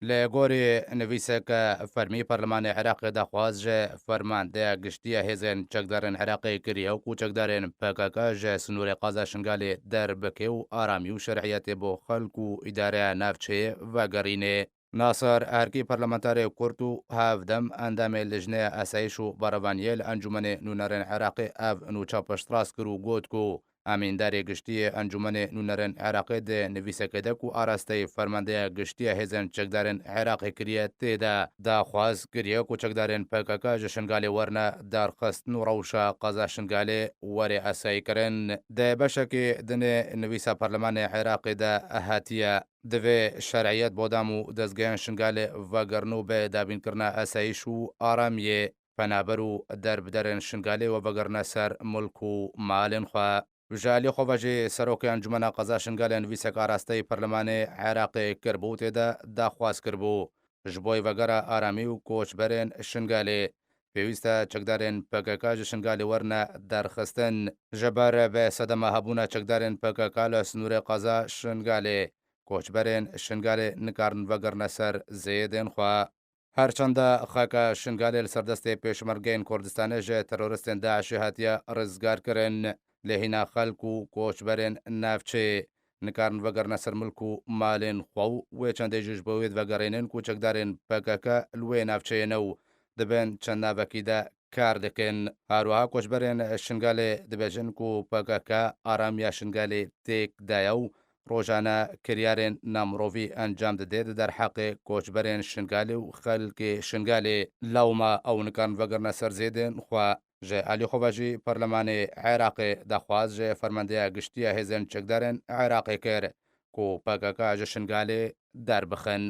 لە گۆری نویسەکە فەرمی پەرلەمانی عێراقی داخواست ژە فەرماندەیە گشتیە هێزن چەکدارن عێراقی کردیە و کوچەکدارێن پەکەکە ژە سنوورێ قازا شنگالێ دەربکێ و ئارامی و شەرعەتێ بۆ خەلک و ئیدارەیە ناوچەیە ڤەگەڕینێ. ناسەر ئەرکی پەرلەمانتارێ کورت و هاودەم ئەندامێ لژنەیە ئەسایش و بەڕەڤانیە لە ئەنجومەنێ نونەرێن عێراقی ئەڤ نوچە پشتڕاست کرد و گوت و ئامیندارێ گشتیە ئەنجومەنێ نونەرن عێراقی دێ نویسەکە دەک و ئاراستەی فەرماندەیە گشتیە هێزن چەکدارن عێراقی کریە تێدا داخواز کریە و چەکدارێن پەکەکە ژە شنگالێ وەرنە دارخستن و ڕەوشە قەزا شنگالێ وەرێ ئەساییکردن دە بەشێکی دنێ نویسە پەرلەمانی عێراقیدا ئەهاتیە divê şerعiyet bodam û dezgehên şingalê vegirin û bê dabînkirina esayîş û aramiyê penaber û derbderên şingalê ve vegirine ser mulk û malên xwe. Ji alî xwe ve jî serokê Encumena Qeza Şingalê nivîsek arasteyî Perlemanê Iraqê kirbû têde daxwaz kirbû ji bo vegera aramî û koçberên Şingalê. Pêwîst e çekdarên PKK ji Şingalê werne derxistin ji ber vê sedema hebûna çekdarên PKK li Snûrê Qeza Şingalê. Koçberên Şingalê nikarin vegirine ser zêdên xwe. Herçanda xeka Şingalê li serdestê Pêşmergeyên Kurdistanê ji teroristên Daişê hatiye rizgarkirin lehîna xelk û koçberên navçeyê nikarin vegirine ser milk û malên xwe û wê çendê jî ji bo wê vegerînin ku çekdarên PKK li wê navçeyê ne û dibin çend navekî de kar dikin. Herwiha koçberên Şingalê dibêjin ku PKK aramiya Şingalê têk daye û rojane kiryarên namirovî encam dide di derheqê koçberên Şingalê û xelkê Şingalê lewma ew nikarin vegirine ser zêdên xwe. Ji alî xwe ve jî Perlemanê Iraqê daxwaz ji fermandeya giştiya hêzên çekdarên Iraqê kir ku PKK ji Şingalê derbixin.